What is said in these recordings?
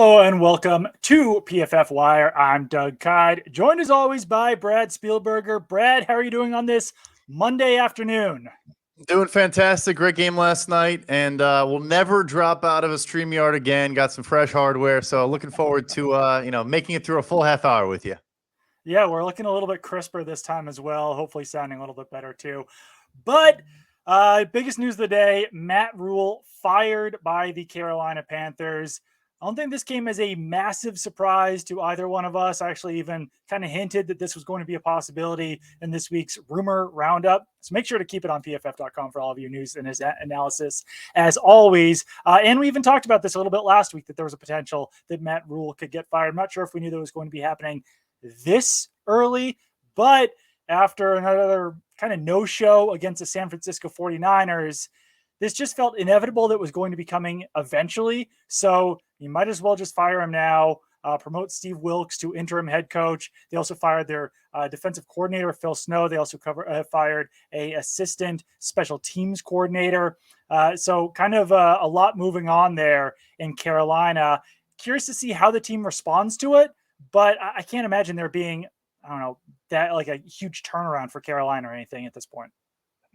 Hello and welcome to PFF Wire. I'm Doug Kyed, joined as always by Brad Spielberger. Brad, how are you doing on this Monday afternoon? Doing fantastic. Great game last night, and we'll never drop out of a StreamYard again. Got some fresh hardware, so looking forward to making it through a full half hour with you. Yeah, we're looking a little bit crisper this time as well, hopefully sounding a little bit better too. But biggest news of the day, Matt Rhule fired by the Carolina Panthers. I don't think this came as a massive surprise to either one of us. I actually even kind of hinted that this was going to be a possibility in this week's rumor roundup. So make sure to keep it on pff.com for all of your news and his analysis as always. And we even talked about this a little bit last week that there was a potential that Matt Rhule could get fired. I'm not sure if we knew that was going to be happening this early, but after another kind of no-show against the San Francisco 49ers, this just felt inevitable that it was going to be coming eventually. So you might as well just fire him now, promote Steve Wilks to interim head coach. They also fired their defensive coordinator, Phil Snow. They also fired a assistant special teams coordinator. So kind of a lot moving on there in Carolina. Curious to see how the team responds to it, but I can't imagine there being, I don't know, that like a huge turnaround for Carolina or anything at this point.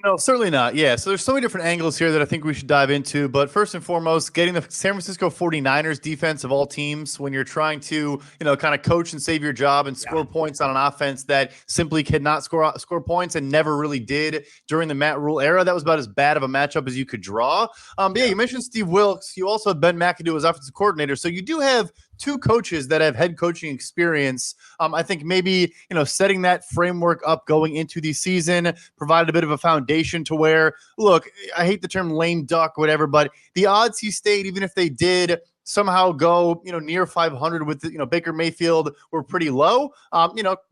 No, certainly not. Yeah, so there's so many different angles here that I think we should dive into. But first and foremost, getting the San Francisco 49ers defense of all teams when you're trying to, kind of coach and save your job and score points on an offense that simply cannot score points and never really did during the Matt Rhule era. That was about as bad of a matchup as you could draw. Yeah, you mentioned Steve Wilks. You also had Ben McAdoo as offensive coordinator. So you do have two coaches that have head coaching experience. I think maybe, setting that framework up going into the season provided a bit of a foundation to where, look, I hate the term lame duck, whatever, but the odds he stayed, even if they did somehow go, near 500 with, Baker Mayfield were pretty low.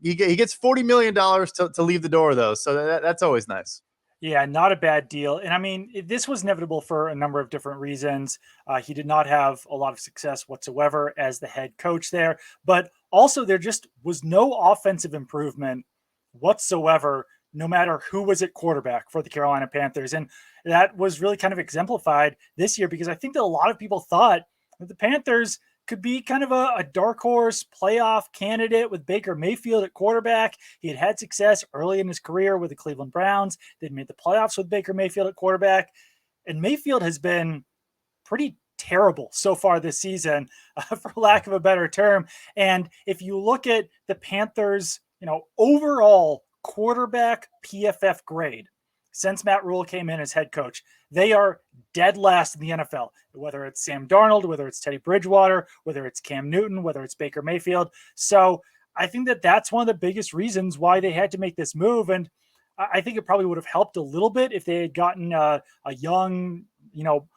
He gets $40 million to leave the door though. So that's always nice. Yeah, not a bad deal. And I mean, this was inevitable for a number of different reasons. He did not have a lot of success whatsoever as the head coach there, but also there just was no offensive improvement whatsoever, no matter who was at quarterback for the Carolina Panthers. And that was really kind of exemplified this year because I think that a lot of people thought that the Panthers could be kind of a dark horse playoff candidate with Baker Mayfield at quarterback. He had had success early in his career with the Cleveland Browns. They'd made the playoffs with Baker Mayfield at quarterback. And Mayfield has been pretty terrible so far this season, for lack of a better term. And if you look at the Panthers, overall quarterback PFF grade since Matt Rhule came in as head coach, they are dead last in the NFL, whether it's Sam Darnold, whether it's Teddy Bridgewater, whether it's Cam Newton, whether it's Baker Mayfield. So I think that that's one of the biggest reasons why they had to make this move. And I think it probably would have helped a little bit if they had gotten a young,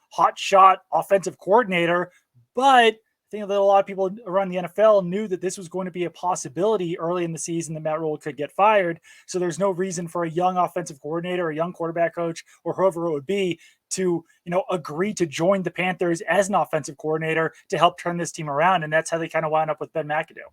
hot shot offensive coordinator. But I think that a lot of people around the NFL knew that this was going to be a possibility early in the season that Matt Rhule could get fired. So there's no reason for a young offensive coordinator, a young quarterback coach, or whoever it would be to, agree to join the Panthers as an offensive coordinator to help turn this team around. And that's how they kind of wound up with Ben McAdoo.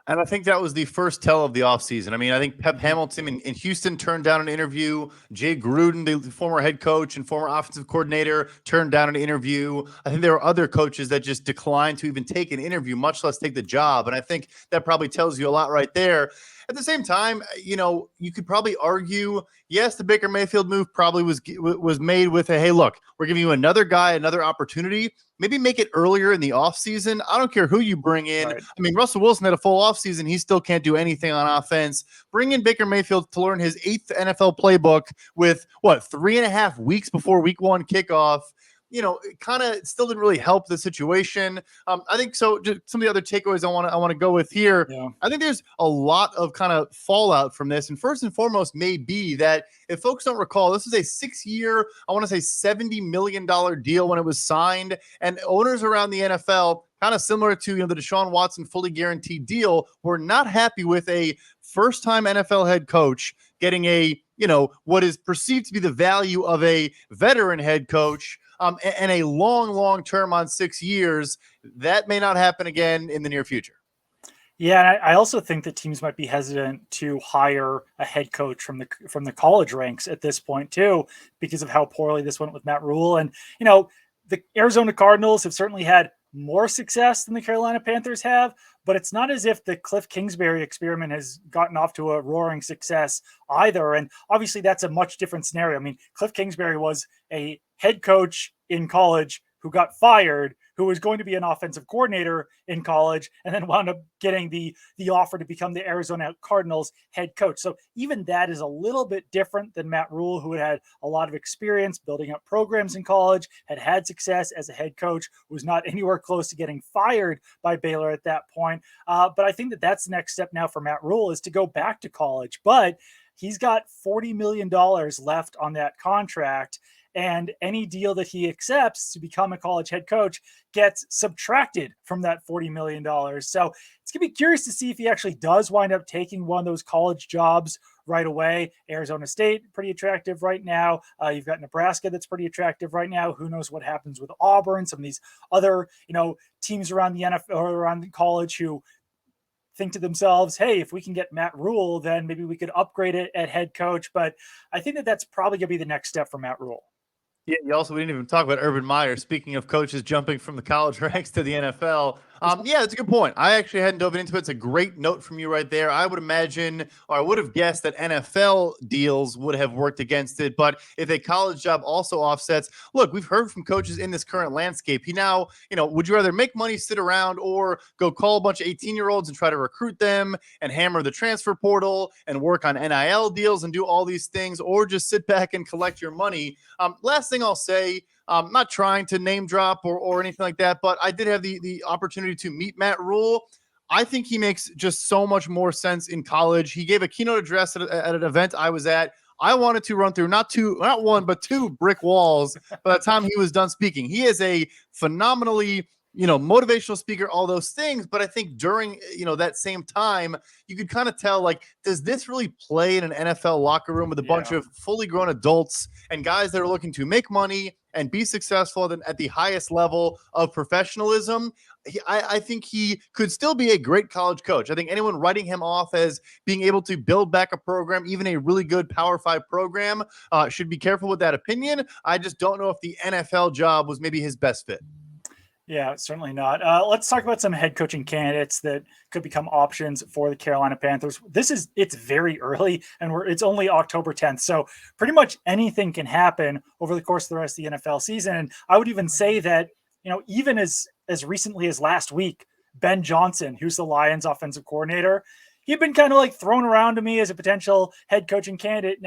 And I think that was the first tell of the offseason. I mean, I think Pep Hamilton in Houston turned down an interview. Jay Gruden, the former head coach and former offensive coordinator, turned down an interview. I think there were other coaches that just declined to even take an interview, much less take the job. And I think that probably tells you a lot right there. At the same time, you could probably argue, yes, the Baker Mayfield move probably was made with a, hey, look, we're giving you another guy, another opportunity. Maybe make it earlier in the offseason. I don't care who you bring in. Right. I mean, Russell Wilson had a full offseason. He still can't do anything on offense. Bring in Baker Mayfield to learn his 8th NFL playbook with, 3.5 weeks before week 1 kickoff. It kind of still didn't really help the situation. I think so. Just some of the other takeaways I want to go with here. Yeah. I think there's a lot of kind of fallout from this. And first and foremost may be that if folks don't recall, this is a 6-year, I want to say $70 million deal when it was signed. And owners around the NFL, kind of similar to the Deshaun Watson fully guaranteed deal, were not happy with a first-time NFL head coach getting a, what is perceived to be the value of a veteran head coach. And a long term on 6 years. That may not happen again in the near future. Yeah, and I also think that teams might be hesitant to hire a head coach from the college ranks at this point too, because of how poorly this went with Matt Rhule. And the Arizona Cardinals have certainly had more success than the Carolina Panthers have, but it's not as if the Cliff Kingsbury experiment has gotten off to a roaring success either. And obviously, that's a much different scenario. I mean, Cliff Kingsbury was a head coach in college who got fired, who was going to be an offensive coordinator in college, and then wound up getting the offer to become the Arizona Cardinals head coach. So even that is a little bit different than Matt Rhule, who had a lot of experience building up programs in college, had success as a head coach, was not anywhere close to getting fired by Baylor at that point. But I think that that's the next step now for Matt Rhule, is to go back to college. But he's got $40 million left on that contract, and any deal that he accepts to become a college head coach gets subtracted from that $40 million. So it's going to be curious to see if he actually does wind up taking one of those college jobs right away. Arizona State, pretty attractive right now. You've got Nebraska that's pretty attractive right now. Who knows what happens with Auburn, some of these other, teams around the NFL or around the college who think to themselves, hey, if we can get Matt Rhule, then maybe we could upgrade it at head coach. But I think that that's probably going to be the next step for Matt Rhule. Yeah, we didn't even talk about Urban Meyer. Speaking of coaches jumping from the college ranks to the NFL. Yeah, that's a good point. I actually hadn't dove into it. It's a great note from you right there. I would imagine, or I would have guessed, that NFL deals would have worked against it. But if a college job also offsets, look, we've heard from coaches in this current landscape. He now, would you rather make money, sit around, or go call a bunch of 18-year-olds and try to recruit them and hammer the transfer portal and work on NIL deals and do all these things, or just sit back and collect your money? Last thing I'll say, I'm not trying to name drop or anything like that, but I did have the opportunity to meet Matt Rhule. I think he makes just so much more sense in college. He gave a keynote address at an event I was at. I wanted to run through not one, but two brick walls by the time he was done speaking. He is a phenomenally motivational speaker, all those things. But I think during, that same time, you could kind of tell, like, does this really play in an NFL locker room with a bunch of fully grown adults and guys that are looking to make money and be successful at the highest level of professionalism? I think he could still be a great college coach. I think anyone writing him off as being able to build back a program, even a really good Power 5 program, should be careful with that opinion. I just don't know if the NFL job was maybe his best fit. Yeah, certainly not. Let's talk about some head coaching candidates that could become options for the Carolina Panthers. It's very early, and it's only October 10th. So pretty much anything can happen over the course of the rest of the NFL season. And I would even say that, even as recently as last week, Ben Johnson, who's the Lions offensive coordinator, he'd been kind of like thrown around to me as a potential head coaching candidate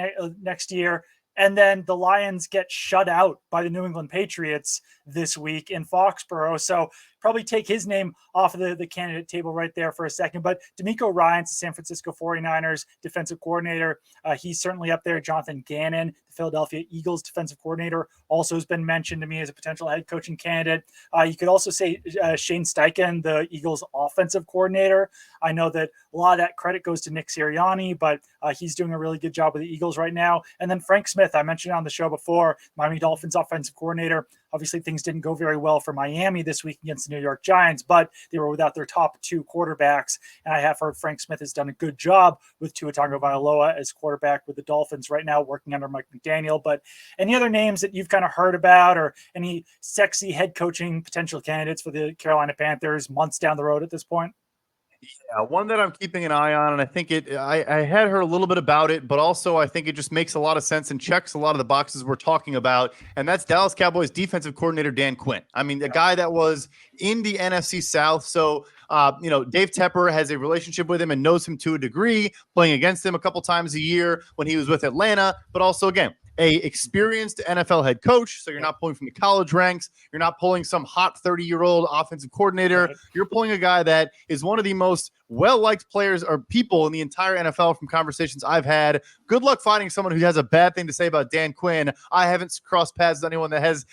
next year. And then the Lions get shut out by the New England Patriots this week in Foxborough. So probably take his name off of the candidate table right there for a second. But DeMeco Ryans, the San Francisco 49ers defensive coordinator, he's certainly up there. Jonathan Gannon, the Philadelphia Eagles defensive coordinator, also has been mentioned to me as a potential head coaching candidate. You could also say Shane Steichen, the Eagles offensive coordinator. I know that a lot of that credit goes to Nick Sirianni, but he's doing a really good job with the Eagles right now. And then Frank Smith, I mentioned on the show before, Miami Dolphins offensive coordinator. Obviously, things didn't go very well for Miami this week against the New York Giants, but they were without their top two quarterbacks. And I have heard Frank Smith has done a good job with Tua Tagovailoa as quarterback with the Dolphins right now, working under Mike McDaniel. But any other names that you've kind of heard about, or any sexy head coaching potential candidates for the Carolina Panthers months down the road at this point? Yeah, one that I'm keeping an eye on, and I think I had heard a little bit about it, but also I think it just makes a lot of sense and checks a lot of the boxes we're talking about, and that's Dallas Cowboys defensive coordinator Dan Quinn. I mean, the guy that was in the NFC South, so Dave Tepper has a relationship with him and knows him to a degree, playing against him a couple times a year when he was with Atlanta, but also, again, a experienced NFL head coach. So you're not pulling from the college ranks. You're not pulling some hot 30-year-old offensive coordinator. Right. You're pulling a guy that is one of the most well-liked players or people in the entire NFL from conversations I've had. Good luck finding someone who has a bad thing to say about Dan Quinn. I haven't crossed paths with anyone that has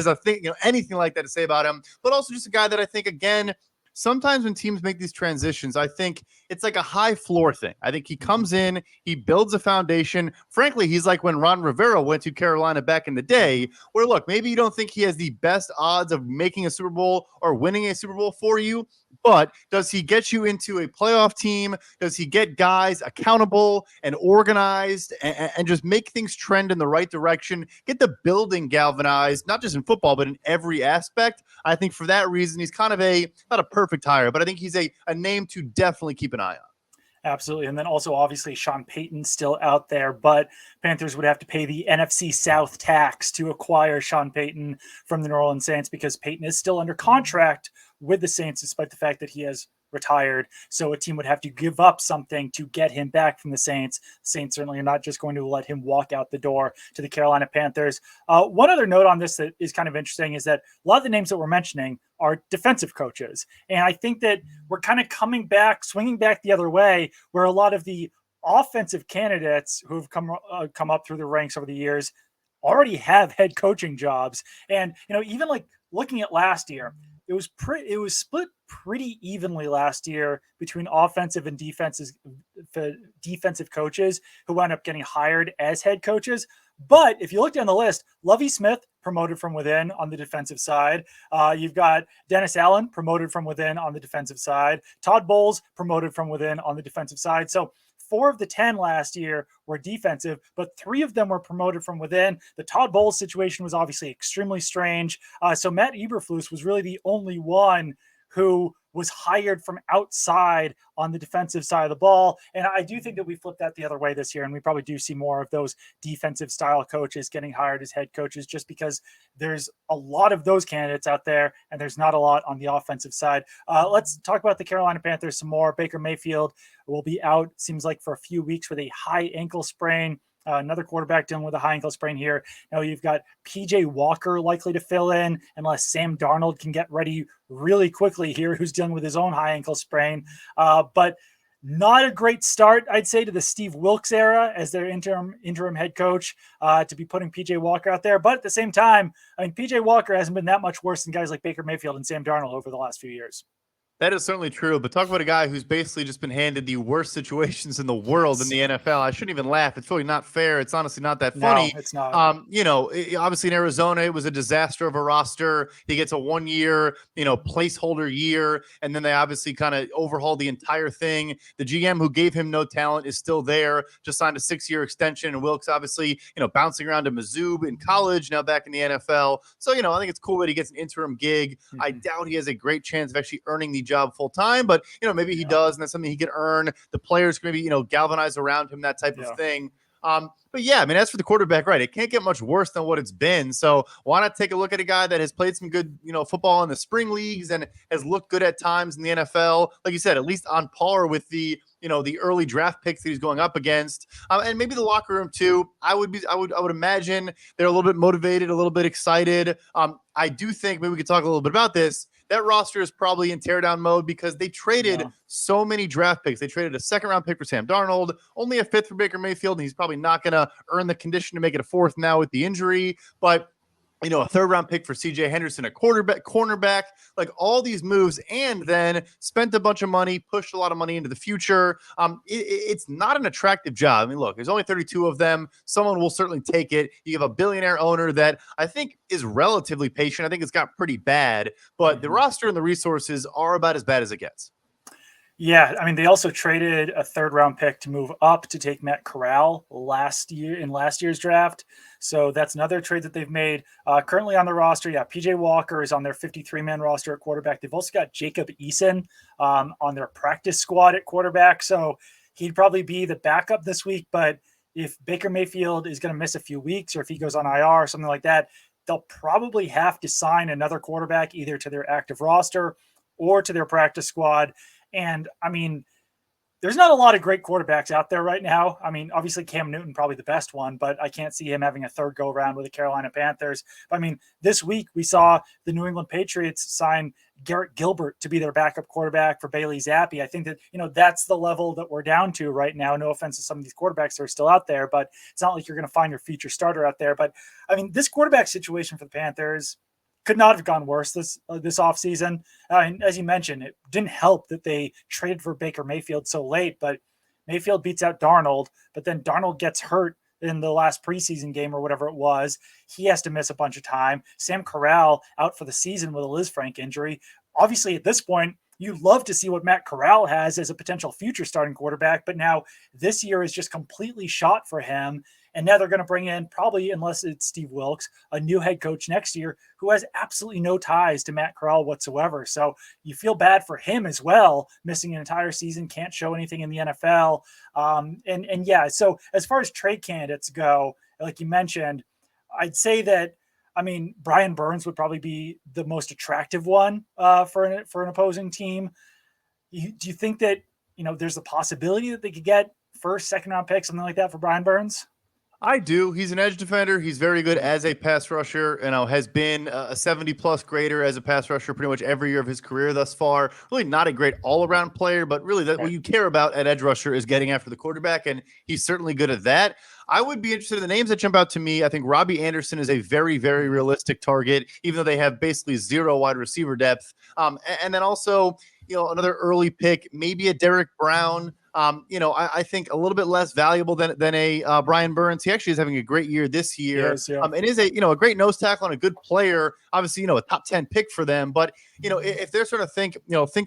a thing, anything like that to say about him, but also just a guy that I think, again, sometimes when teams make these transitions, I think it's like a high floor thing. I think he comes in, he builds a foundation. Frankly, he's like when Ron Rivera went to Carolina back in the day, where, look, maybe you don't think he has the best odds of making a Super Bowl or winning a Super Bowl for you, but does he get you into a playoff team? Does he get guys accountable and organized and just make things trend in the right direction, get the building galvanized, not just in football, but in every aspect? I think for that reason, he's kind of not a perfect hire, but I think he's a name to definitely keep an eye on. Absolutely. And then also, obviously, Sean Payton's still out there, but Panthers would have to pay the NFC South tax to acquire Sean Payton from the New Orleans Saints because Payton is still under contract with the Saints, despite the fact that he has retired. So a team would have to give up something to get him back from the Saints. Saints certainly are not just going to let him walk out the door to the Carolina Panthers. One other note on this that is kind of interesting is that a lot of the names that we're mentioning are defensive coaches. And I think that we're kind of swinging back the other way, where a lot of the offensive candidates who've come up through the ranks over the years already have head coaching jobs. And, even like looking at last year, it was split pretty evenly last year between offensive and defensive coaches who wound up getting hired as head coaches. But if you look down the list, Lovie Smith promoted from within on the defensive side. You've got Dennis Allen promoted from within on the defensive side. Todd Bowles promoted from within on the defensive side. So 4 of the 10 last year were defensive, but 3 of them were promoted from within. The Todd Bowles situation was obviously extremely strange. So Matt Eberflus was really the only one who was hired from outside on the defensive side of the ball. And I do think that we flipped that the other way this year, and we probably do see more of those defensive style coaches getting hired as head coaches, just because there's a lot of those candidates out there and there's not a lot on the offensive side. Let's talk about the Carolina Panthers some more. Baker Mayfield will be out, seems like, for a few weeks with a high ankle sprain. Another quarterback dealing with a high ankle sprain here. Now you've got PJ Walker likely to fill in unless Sam Darnold can get ready really quickly here, who's dealing with his own high ankle sprain. But not a great start, I'd say, to the Steve Wilkes era as their interim head coach, to be putting PJ Walker out there. But at the same time, PJ Walker hasn't been that much worse than guys like Baker Mayfield and Sam Darnold over the last few years. That is certainly true, but talk about a guy who's basically just been handed the worst situations in the world in the NFL. I shouldn't even laugh. It's really not fair. It's honestly not that funny. No, it's not. Obviously in Arizona, it was a disaster of a roster. He gets a 1-year, placeholder year, and then they obviously kind of overhaul the entire thing. The GM who gave him no talent is still there, just signed a 6-year extension, and Wilkes obviously, bouncing around to Mizzou in college, now back in the NFL. So, I think it's cool that he gets an interim gig. Mm-hmm. I doubt he has a great chance of actually earning the job full time, but maybe he does, and that's something he can earn. The players can maybe galvanize around him, that type of thing. But yeah, as for the quarterback, right, it can't get much worse than what it's been. So why not take a look at a guy that has played some good football in the spring leagues and has looked good at times in the NFL, like you said, at least on par with the the early draft picks that he's going up against, and maybe the locker room too. I would imagine they're a little bit motivated, a little bit excited. I do think maybe we could talk a little bit about this. That roster is probably in teardown mode because they traded so many draft picks. They traded a 2nd-round pick for Sam Darnold, only a 5th for Baker Mayfield, and he's probably not going to earn the condition to make it a 4th now with the injury. But a 3rd-round pick for C.J. Henderson, a cornerback, like all these moves, and then spent a bunch of money, pushed a lot of money into the future. It's not an attractive job. Look, there's only 32 of them. Someone will certainly take it. You have a billionaire owner that I think is relatively patient. I think it's got pretty bad, but the roster and the resources are about as bad as it gets. Yeah, they also traded a 3rd-round pick to move up to take Matt Corral last year's draft. So that's another trade that they've made. Currently on the roster, PJ Walker is on their 53-man roster at quarterback. They've also got Jacob Eason on their practice squad at quarterback. So he'd probably be the backup this week. But if Baker Mayfield is going to miss a few weeks, or if he goes on IR or something like that, they'll probably have to sign another quarterback either to their active roster or to their practice squad. And there's not a lot of great quarterbacks out there right now. Obviously Cam Newton, probably the best one, but I can't see him having a 3rd go around with the Carolina Panthers. But this week we saw the New England Patriots sign Garrett Gilbert to be their backup quarterback for Bailey Zappi. I think that, that's the level that we're down to right now. No offense to some of these quarterbacks that are still out there, but it's not like you're going to find your future starter out there. But this quarterback situation for the Panthers could not have gone worse this offseason. As you mentioned, it didn't help that they traded for Baker Mayfield so late, but Mayfield beats out Darnold, but then Darnold gets hurt in the last preseason game or whatever it was. He has to miss a bunch of time. Sam Corral out for the season with a Liz Frank injury. Obviously, at this point, you love to see what Matt Corral has as a potential future starting quarterback, but now this year is just completely shot for him. And now they're going to bring in, probably, unless it's Steve Wilks, a new head coach next year who has absolutely no ties to Matt Corral whatsoever. So you feel bad for him as well, missing an entire season, can't show anything in the NFL. And yeah, so as far as trade candidates go, like you mentioned, I'd say that, I mean, Brian Burns would probably be the most attractive one for an opposing team. Do you think that, there's a possibility that they could get first, second round pick, something like that for Brian Burns? I do. He's an edge defender. He's very good as a pass rusher. Has been a 70-plus grader as a pass rusher pretty much every year of his career thus far. Really not a great all-around player, but really what you care about at edge rusher is getting after the quarterback, and he's certainly good at that. I would be interested in the names that jump out to me. I think Robbie Anderson is a very, very realistic target, even though they have basically zero wide receiver depth. And then also, another early pick, maybe a Derek Brown. I think a little bit less valuable than a Brian Burns. He actually is having a great year this year. Yes, yeah. And is a great nose tackle and a good player. Obviously, a top 10 pick for them. But if they're sort of think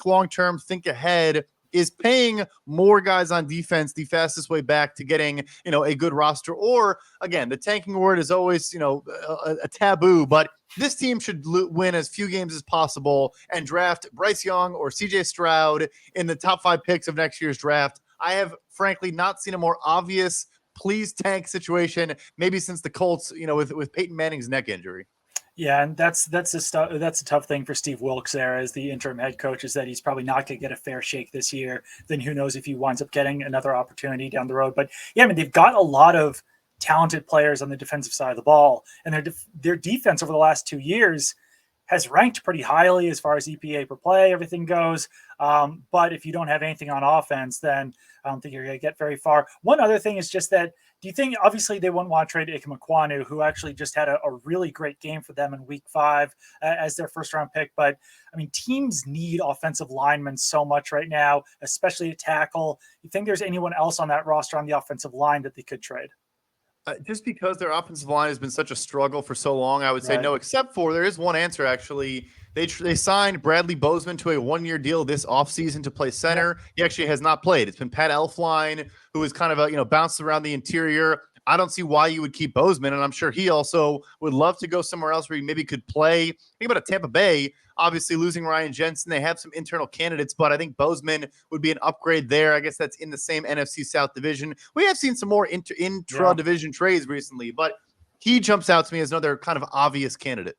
long term, think ahead. Is paying more guys on defense the fastest way back to getting, a good roster? Or again, the tanking word is always, a taboo, but this team should win as few games as possible and draft Bryce Young or CJ Stroud in the top 5 picks of next year's draft. I have frankly not seen a more obvious please tank situation, maybe since the Colts, with Peyton Manning's neck injury. Yeah, and that's a tough thing for Steve Wilks there as the interim head coach, is that he's probably not going to get a fair shake this year. Then who knows if he winds up getting another opportunity down the road. But yeah, I mean, they've got a lot of talented players on the defensive side of the ball, and their defense over the last 2 years has ranked pretty highly as far as EPA per play, everything goes. But if you don't have anything on offense, then I don't think you're going to get very far. One other thing is just that, do you think, obviously they wouldn't want to trade Ikem Ekwonu, who actually just had a really great game for them in week 5 as their first round pick. But I mean, teams need offensive linemen so much right now, especially at tackle. You think there's anyone else on that roster on the offensive line that they could trade? Just because their offensive line has been such a struggle for so long, I would say no, except for there is one answer, actually. They signed Bradley Bozeman to a 1-year deal this offseason to play center. He actually has not played. It's been Pat Elflein, who is kind of bounced around the interior. I don't see why you would keep Bozeman, and I'm sure he also would love to go somewhere else where he maybe could play. Think about Tampa Bay, obviously losing Ryan Jensen. They have some internal candidates, but I think Bozeman would be an upgrade there. I guess that's in the same NFC South division. We have seen some more intra-division trades recently, but he jumps out to me as another kind of obvious candidate.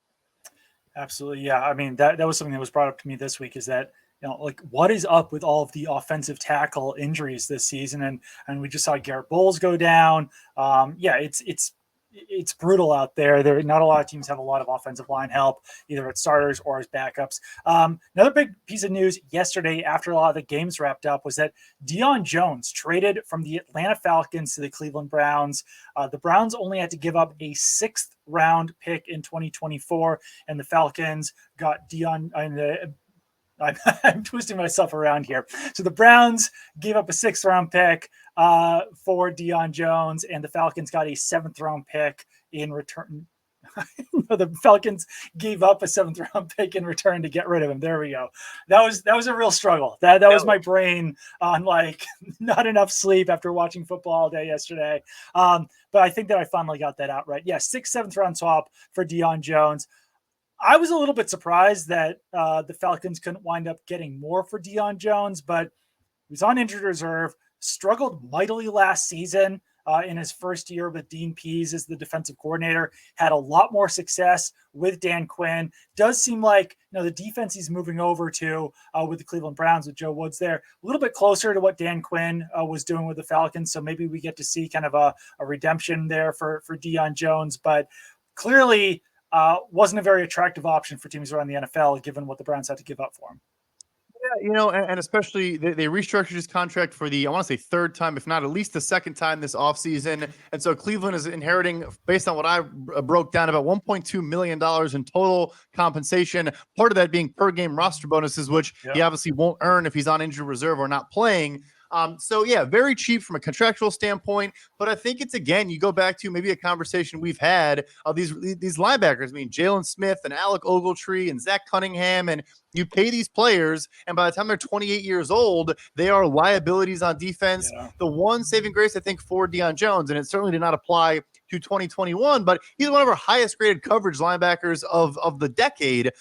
Absolutely, yeah. I mean, that was something that was brought up to me this week, is that, like, what is up with all of the offensive tackle injuries this season? And we just saw Garrett Bowles go down. Yeah, it's brutal out there. There, not a lot of teams have a lot of offensive line help, either at starters or as backups. Another big piece of news yesterday, after a lot of the games wrapped up, was that Dion Jones traded from the Atlanta Falcons to the Cleveland Browns. The Browns only had to give up a 6th round pick in 2024, and the Falcons got Dion. I'm twisting myself around here. So the Browns gave up a 6th round pick for Dion Jones, and the Falcons got a 7th round pick in return. The Falcons gave up a 7th round pick in return to get rid of him. There we go. That was a real struggle. That was my brain on, like, not enough sleep after watching football all day yesterday. But I think that I finally got that out right. Yeah, 6th, 7th round swap for Dion Jones. I was a little bit surprised that the Falcons couldn't wind up getting more for Dion Jones, but he was on injured reserve, struggled mightily last season in his first year with Dean Pease as the defensive coordinator, had a lot more success with Dan Quinn. Does seem like, the defense he's moving over to with the Cleveland Browns with Joe Woods there, a little bit closer to what Dan Quinn was doing with the Falcons. So maybe we get to see kind of a redemption there for Dion Jones, but clearly wasn't a very attractive option for teams around the NFL, given what the Browns had to give up for him. Yeah, and especially they restructured his contract for I want to say 3rd time, if not at least the 2nd time this offseason. And so Cleveland is inheriting, based on what I broke down, about $1.2 million in total compensation. Part of that being per game roster bonuses, which he obviously won't earn if he's on injured reserve or not playing. So yeah, very cheap from a contractual standpoint. But I think it's, again, you go back to maybe a conversation we've had of these linebackers. I mean, Jalen Smith and Alec Ogletree and Zach Cunningham, and you pay these players, and by the time they're 28 years old, they are liabilities on defense. Yeah. The one saving grace, I think, for Dion Jones, and it certainly did not apply to 2021, but he's one of our highest graded coverage linebackers of the decade,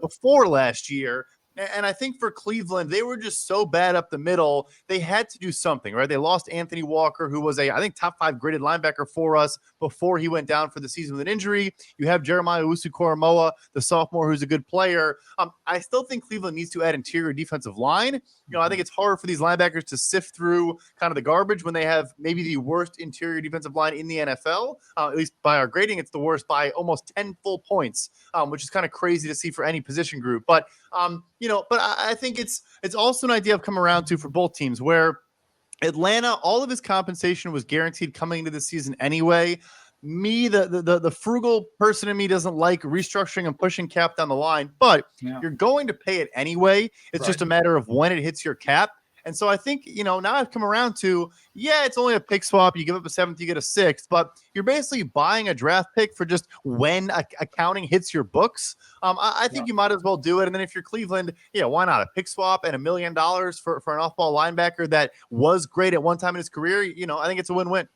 before last year. And I think for Cleveland, they were just so bad up the middle. They had to do something, right? They lost Anthony Walker, who was I think, top 5 graded linebacker for us before he went down for the season with an injury. You have Jeremiah Usu-Koromoa, the sophomore, who's a good player. I still think Cleveland needs to add interior defensive line. I think it's hard for these linebackers to sift through kind of the garbage when they have maybe the worst interior defensive line in the NFL. At least by our grading, it's the worst by almost 10 full points, which is kind of crazy to see for any position group. But but I think it's also an idea I've come around to for both teams, where Atlanta, all of his compensation was guaranteed coming into the season anyway. Me, the frugal person in me, doesn't like restructuring and pushing cap down the line, but you're going to pay it anyway. It's just a matter of when it hits your cap. And so I think, now I've come around to, it's only a pick swap. You give up a 7th, you get a 6th, but you're basically buying a draft pick for just when accounting hits your books. I think you might as well do it. And then if you're Cleveland, why not a pick swap and $1 million for an off-ball linebacker that was great at one time in his career? I think it's a win-win.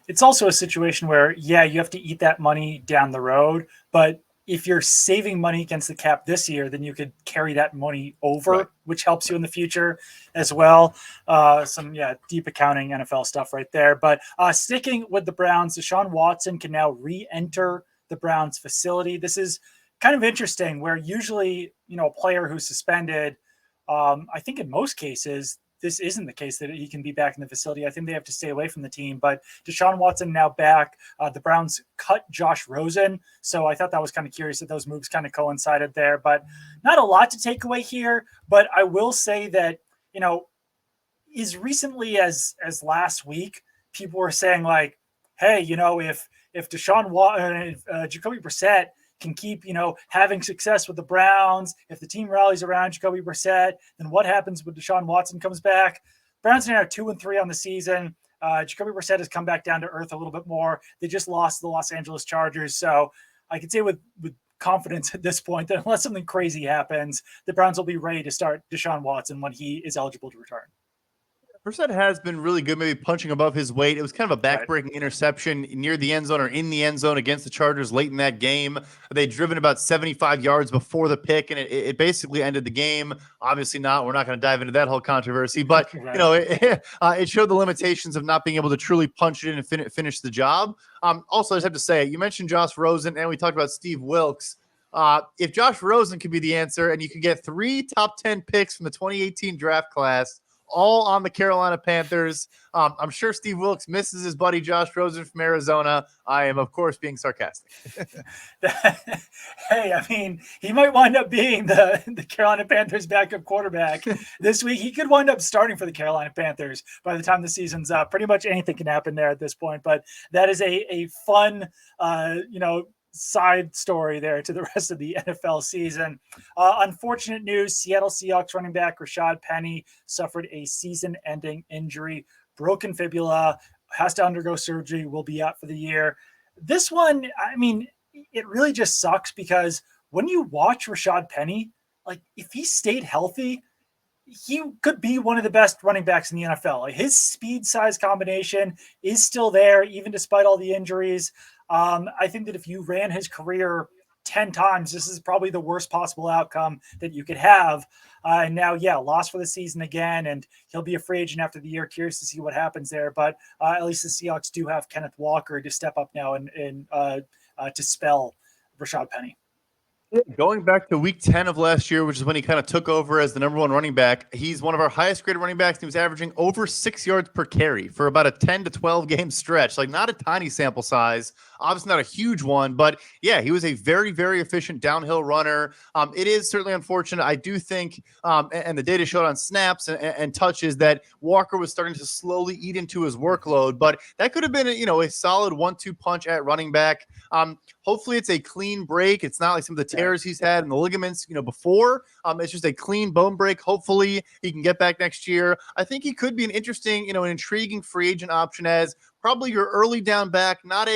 It's also a situation where, you have to eat that money down the road, but if you're saving money against the cap this year, then you could carry that money over, which helps you in the future as well. Some deep accounting NFL stuff right there. But sticking with the Browns, Deshaun Watson can now re-enter the Browns facility. This is kind of interesting, where usually, a player who's suspended, I think in most cases, this isn't the case that he can be back in the facility. I think they have to stay away from the team. But Deshaun Watson now back. The Browns cut Josh Rosen. So I thought that was kind of curious that those moves kind of coincided there. But not a lot to take away here. But I will say that, as recently as last week, people were saying like, hey, if Deshaun Watson, Jacoby Brissett can keep, having success with the Browns, if the team rallies around Jacoby Brissett, then what happens when Deshaun Watson comes back? Browns are now 2-3 on the season. Jacoby Brissett has come back down to earth a little bit more. They just lost the Los Angeles Chargers. So I can say with confidence at this point that unless something crazy happens, the Browns will be ready to start Deshaun Watson when he is eligible to return. Brissett has been really good, maybe punching above his weight. It was kind of a backbreaking interception near the end zone or in the end zone against the Chargers late in that game. They'd driven about 75 yards before the pick, and it basically ended the game. Obviously not. We're not going to dive into that whole controversy, but it showed the limitations of not being able to truly punch it in and finish the job. Also, I just have to say, you mentioned Josh Rosen, and we talked about Steve Wilks. If Josh Rosen could be the answer, and you could get 3 top 10 picks from the 2018 draft class, all on the Carolina Panthers. I'm sure Steve Wilks misses his buddy Josh Rosen from Arizona. I am, of course, being sarcastic. Hey, I mean, he might wind up being the Carolina Panthers backup quarterback this week. He could wind up starting for the Carolina Panthers by the time the season's up. Pretty much anything can happen there at this point. But that is a fun, side story there to the rest of the NFL season. Unfortunate news, Seattle Seahawks running back Rashad Penny suffered a season-ending injury, broken fibula, has to undergo surgery, will be out for the year. This one, I mean, it really just sucks because when you watch Rashad Penny, like if he stayed healthy, he could be one of the best running backs in the NFL. Like his speed size combination is still there, even despite all the injuries. I think that if you ran his career 10 times, this is probably the worst possible outcome that you could have. And now, lost for the season again, and he'll be a free agent after the year. Curious to see what happens there. But at least the Seahawks do have Kenneth Walker to step up now and to spell Rashad Penny. Going back to week 10 of last year, which is when he kind of took over as the number 1 running back, he's one of our highest graded running backs. He was averaging over 6 yards per carry for about a 10 to 12 game stretch. Like not a tiny sample size, obviously not a huge one, but he was a very, very efficient downhill runner. It is certainly unfortunate. I do think, and the data showed on snaps and touches that Walker was starting to slowly eat into his workload, but that could have been a solid 1-2 punch at running back. Hopefully it's a clean break. It's not like some of the tears he's had and the ligaments, before. It's just a clean bone break. Hopefully he can get back next year. I think he could be an interesting, an intriguing free agent option as probably your early down back, he's not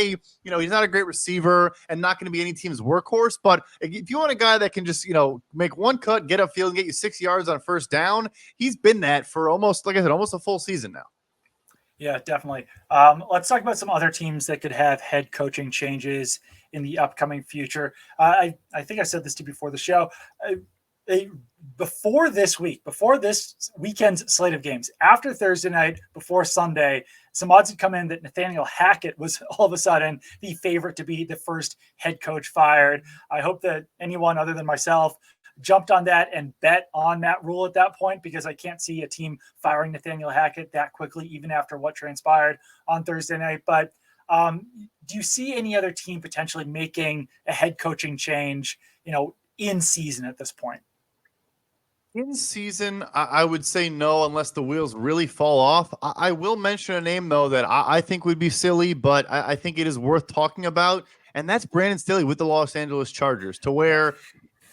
a great receiver and not going to be any team's workhorse. But if you want a guy that can just, make one cut, get upfield and get you 6 yards on first down, he's been that for almost, like I said, almost a full season now. Yeah, definitely. Let's talk about some other teams that could have head coaching changes in the upcoming future. I think I said this to you before the show. Before this weekend's slate of games, after Thursday night, before Sunday, some odds had come in that Nathaniel Hackett was all of a sudden the favorite to be the first head coach fired. I hope that anyone other than myself jumped on that and bet on Matt Rhule at that point, because I can't see a team firing Nathaniel Hackett that quickly, even after what transpired on Thursday night. But do you see any other team potentially making a head coaching change, in season at this point? In season, I would say no, unless the wheels really fall off. I will mention a name, though, that I think would be silly, but I think it is worth talking about, and that's Brandon Staley with the Los Angeles Chargers, to where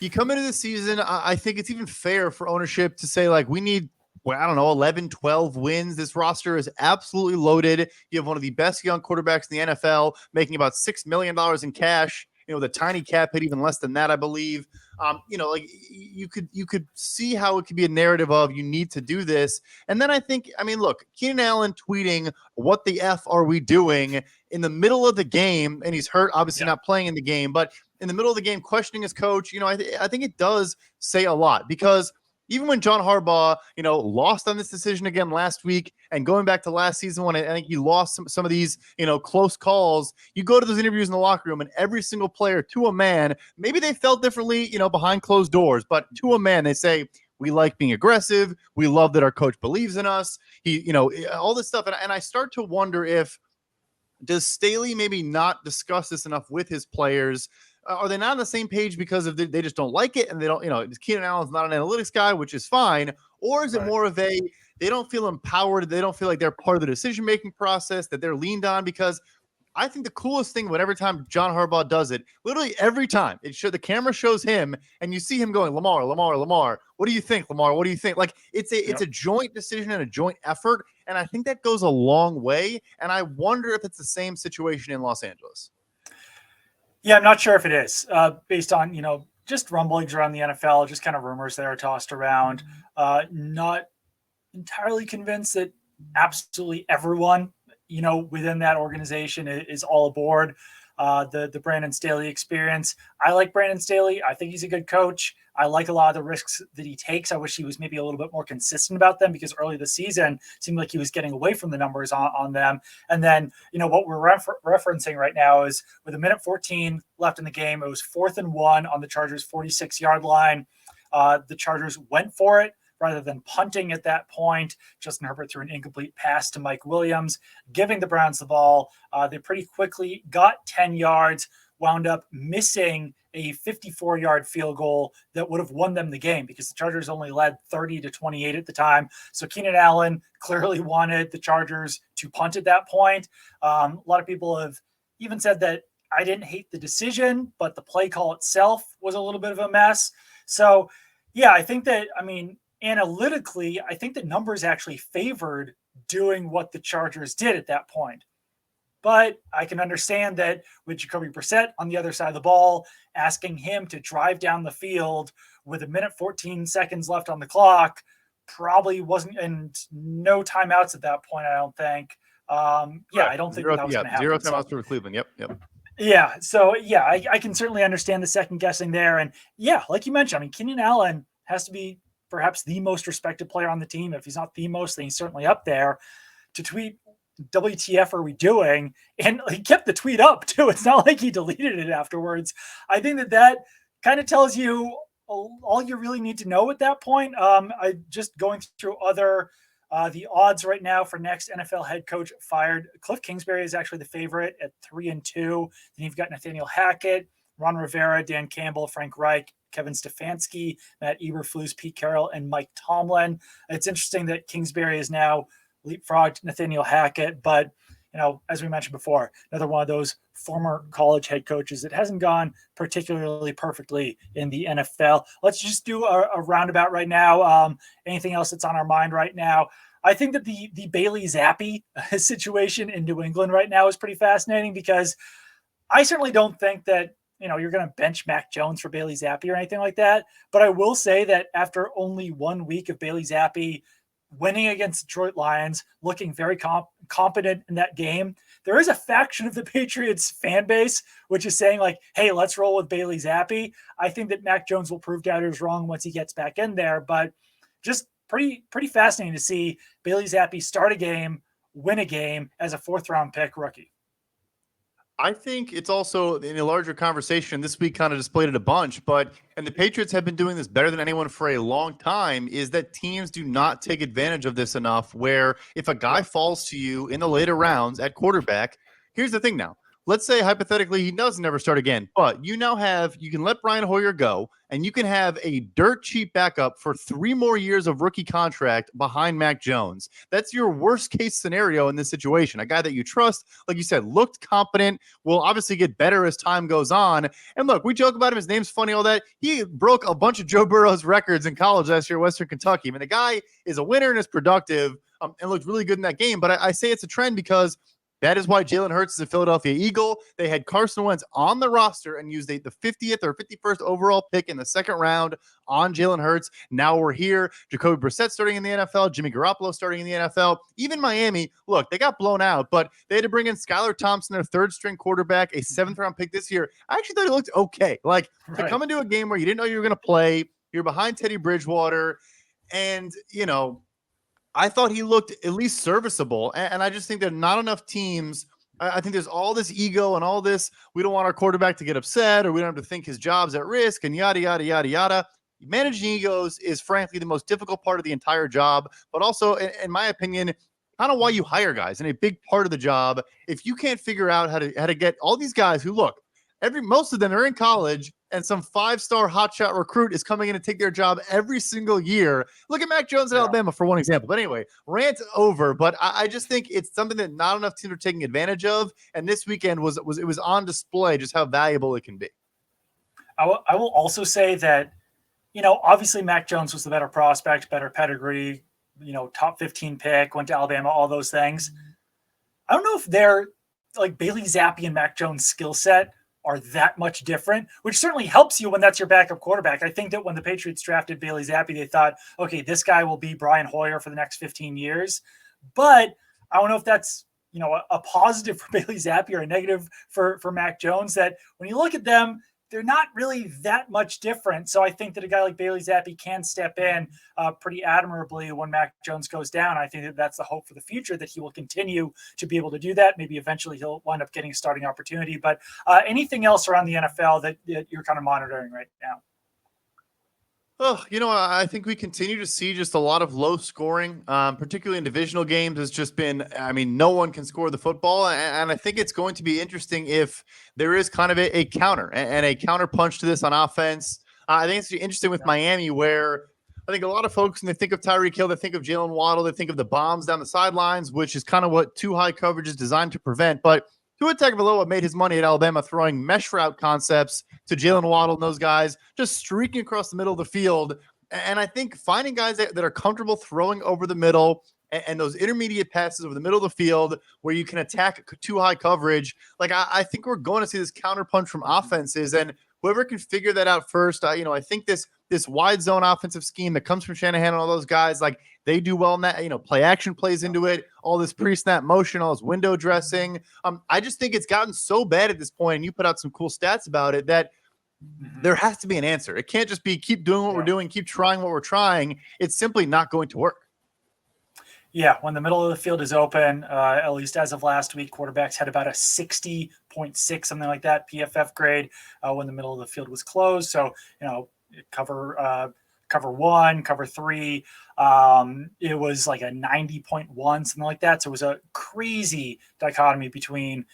you come into the season, I think it's even fair for ownership to say, like, we need, 11, 12 wins. This roster is absolutely loaded. You have one of the best young quarterbacks in the NFL, making about $6 million in cash, with a tiny cap hit, even less than that, I believe. You could see how it could be a narrative of you need to do this. And then look, Keenan Allen tweeting, "What the F are we doing?" in the middle of the game, and he's hurt, obviously not playing in the game, but in the middle of the game, questioning his coach, I think it does say a lot, because even when John Harbaugh, lost on this decision again last week, and going back to last season when I think he lost some of these, close calls, you go to those interviews in the locker room and every single player, to a man, maybe they felt differently, behind closed doors, but to a man, they say, we like being aggressive. We love that our coach believes in us. All this stuff. And I start to wonder does Staley maybe not discuss this enough with his players? Are they not on the same page because they just don't like it, and they don't, Keenan Allen's not an analytics guy, which is fine? Or is it more of they don't feel empowered, they don't feel like they're part of the decision-making process, that they're leaned on? Because I think the coolest thing, every time John Harbaugh does it, literally every time, the camera shows him, and you see him going, Lamar, what do you think, Lamar? What do you think? Like, it's a joint decision and a joint effort, and I think that goes a long way, and I wonder if it's the same situation in Los Angeles. Yeah, I'm not sure if it is, based on, just rumblings around the NFL, just kind of rumors that are tossed around. Not entirely convinced that absolutely everyone, within that organization is all aboard the Brandon Staley experience. I like Brandon Staley. I think he's a good coach. I like a lot of the risks that he takes. I wish he was maybe a little bit more consistent about them, because early this season seemed like he was getting away from the numbers on them. And then, what we're referencing right now is with 1:14 left in the game, it was 4th and 1 on the Chargers' 46-yard line. The Chargers went for it rather than punting at that point. Justin Herbert threw an incomplete pass to Mike Williams, giving the Browns the ball. They pretty quickly got 10 yards, wound up missing a 54-yard field goal that would have won them the game, because the Chargers only led 30-28 at the time. So Keenan Allen clearly wanted the Chargers to punt at that point. A lot of people have even said that I didn't hate the decision, but the play call itself was a little bit of a mess. So, yeah, I think that, analytically, I think the numbers actually favored doing what the Chargers did at that point. But I can understand that with Jacoby Brissett on the other side of the ball, asking him to drive down the field with 1:14 left on the clock probably wasn't, and no timeouts at that point, I don't think. I don't think that was going to happen. Zero timeouts for Cleveland. Yep. Yeah. So, I can certainly understand the second guessing there. And like you mentioned, Keenan Allen has to be perhaps the most respected player on the team. If he's not the most, then he's certainly up there. To tweet, WTF are we doing? And he kept the tweet up too. It's not like he deleted it afterwards. I think that kind of tells you all you really need to know at that point. I just going through the odds right now for next NFL head coach fired. Cliff Kingsbury is actually the favorite at 3-2. Then you've got Nathaniel Hackett, Ron Rivera, Dan Campbell, Frank Reich, Kevin Stefanski, Matt Eberflus, Pete Carroll, and Mike Tomlin. It's interesting that Kingsbury is now leapfrogged Nathaniel Hackett, but as we mentioned before, another one of those former college head coaches that hasn't gone particularly perfectly in the NFL. Let's just do a roundabout right now. Anything else that's on our mind right now? I think that the Bailey Zappi situation in New England right now is pretty fascinating because I certainly don't think that you're going to bench Mac Jones for Bailey Zappi or anything like that. But I will say that after only 1 week of Bailey Zappi winning against Detroit Lions, looking very competent in that game, there is a faction of the Patriots fan base which is saying like, "Hey, let's roll with Bailey Zappi." I think that Mac Jones will prove doubters wrong once he gets back in there, but just pretty fascinating to see Bailey Zappi start a game, win a game as a 4th-round pick rookie. I think it's also in a larger conversation. This week kind of displayed it a bunch, and the Patriots have been doing this better than anyone for a long time, is that teams do not take advantage of this enough, where if a guy falls to you in the later rounds at quarterback, here's the thing now. Let's say hypothetically he does never start again, but you can let Brian Hoyer go, and you can have a dirt cheap backup for 3 more years of rookie contract behind Mac Jones. That's your worst case scenario in this situation. A guy that you trust, like you said, looked competent, will obviously get better as time goes on. And look, we joke about him. His name's funny, all that. He broke a bunch of Joe Burrow's records in college last year at Western Kentucky. I mean, the guy is a winner and is productive and looked really good in that game. But I say it's a trend because that is why Jalen Hurts is a Philadelphia Eagle. They had Carson Wentz on the roster and used the 50th or 51st overall pick in the 2nd round on Jalen Hurts. Now we're here. Jacoby Brissett starting in the NFL. Jimmy Garoppolo starting in the NFL. Even Miami, look, they got blown out, but they had to bring in Skylar Thompson, their 3rd-string quarterback, a 7th-round pick this year. I actually thought he looked okay. Like, to come into a game where you didn't know you were going to play, you're behind Teddy Bridgewater, and, I thought he looked at least serviceable. And I just think that not enough teams, I think there's all this ego and all this, we don't want our quarterback to get upset, or we don't have to think his job's at risk, and yada, yada, yada, yada. Managing egos is frankly the most difficult part of the entire job, but also, in my opinion, kind of why you hire guys and a big part of the job. If you can't figure out how to get all these guys who look, most of them are in college, and some 5-star hotshot recruit is coming in to take their job every single year. Look at Mac Jones at Alabama for one example. But anyway, rant over. But I just think it's something that not enough teams are taking advantage of. And this weekend was on display just how valuable it can be. I will also say that, obviously Mac Jones was the better prospect, better pedigree, top 15 pick, went to Alabama, all those things. I don't know if they're like Bailey Zappi and Mac Jones' skill set are that much different, which certainly helps you when that's your backup quarterback. I think that when the Patriots drafted Bailey Zappi, they thought, okay, this guy will be Brian Hoyer for the next 15 years. But I don't know if that's, a positive for Bailey Zappi or a negative for Mac Jones, that when you look at them, they're not really that much different. So I think that a guy like Bailey Zappi can step in pretty admirably when Mac Jones goes down. I think that that's the hope for the future, that he will continue to be able to do that. Maybe eventually he'll wind up getting a starting opportunity. But anything else around the NFL that you're kind of monitoring right now? Oh, I think we continue to see just a lot of low scoring, particularly in divisional games. It's just been, no one can score the football. And I think it's going to be interesting if there is kind of a counter and a counter punch to this on offense. I think it's interesting with Miami, where I think a lot of folks, when they think of Tyreek Hill, they think of Jalen Waddle, they think of the bombs down the sidelines, which is kind of what too high coverage is designed to prevent. But Tua Tagovailoa made his money at Alabama throwing mesh route concepts to Jalen Waddle and those guys, just streaking across the middle of the field. And I think finding guys that are comfortable throwing over the middle and those intermediate passes over the middle of the field where you can attack too high coverage, like I think we're going to see this counterpunch from offenses. And whoever can figure that out first, I think this wide zone offensive scheme that comes from Shanahan and all those guys, like they do well in that, play action plays into it, all this pre-snap motion, all this window dressing. I just think it's gotten so bad at this point, and you put out some cool stats about it, that there has to be an answer. It can't just be keep doing what we're doing, keep trying what we're trying. It's simply not going to work. Yeah, when the middle of the field is open, at least as of last week, quarterbacks had about a 60.6, something like that, PFF grade when the middle of the field was closed. So, cover cover 1, cover 3. It was like a 90.1, something like that. So it was a crazy dichotomy between,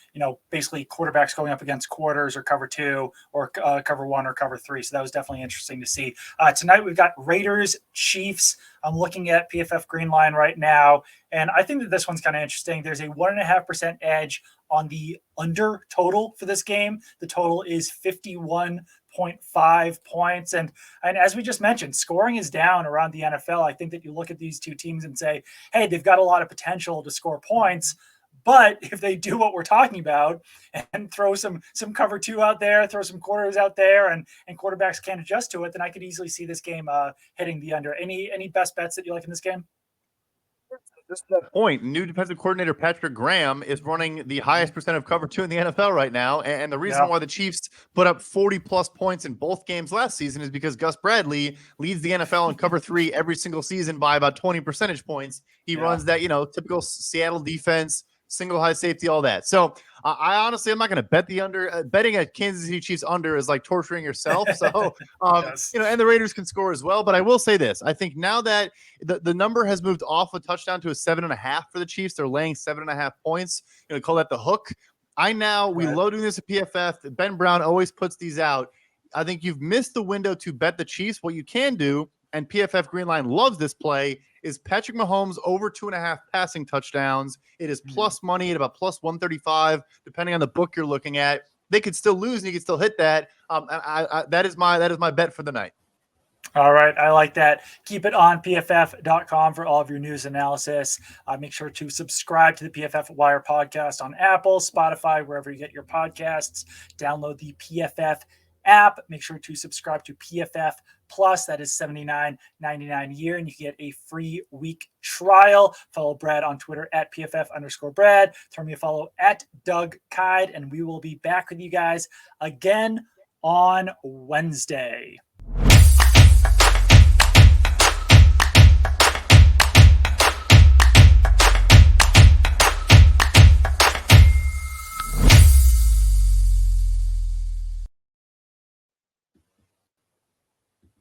basically quarterbacks going up against quarters or cover 2 or cover 1 or cover 3. So that was definitely interesting to see. Tonight we've got Raiders, Chiefs. I'm looking at PFF Green Line right now, and I think that this one's kind of interesting. There's a 1.5% edge on the under total for this game. The total is 51.5 points. And as we just mentioned, scoring is down around the NFL. I think that you look at these two teams and say, hey, they've got a lot of potential to score points. But if they do what we're talking about and throw some cover 2 out there, throw some quarters out there, and quarterbacks can't adjust to it, then I could easily see this game hitting the under. Any best bets that you like in this game? Just that point, new defensive coordinator Patrick Graham is running the highest percent of cover 2 in the NFL right now. And the reason why the Chiefs put up 40-plus points in both games last season is because Gus Bradley leads the NFL in cover 3 every single season by about 20 percentage points. He runs that, typical Seattle defense, single high safety, all that. So I honestly, I'm not going to bet the under. Betting a Kansas City Chiefs under is like torturing yourself. So, Yes. and the Raiders can score as well. But I will say this. I think now that the number has moved off a touchdown to a 7.5 for the Chiefs, they're laying 7.5 points. Call that the hook. We love doing this at PFF. Ben Brown always puts these out. I think you've missed the window to bet the Chiefs. What you can do, and PFF Greenline loves this play, is Patrick Mahomes over 2.5 passing touchdowns. It is plus money at about plus 135, depending on the book you're looking at. They could still lose and you could still hit that. That is my bet for the night. All right. I like that. Keep it on pff.com for all of your news analysis. Make sure to subscribe to the PFF Wire podcast on Apple, Spotify, wherever you get your podcasts. Download the PFF app. Make sure to subscribe to PFF Plus. That is $79.99 a year, and you can get a free week trial. Follow Brad on Twitter at PFF_Brad. Throw me a follow at Doug Kyed, and we will be back with you guys again on Wednesday.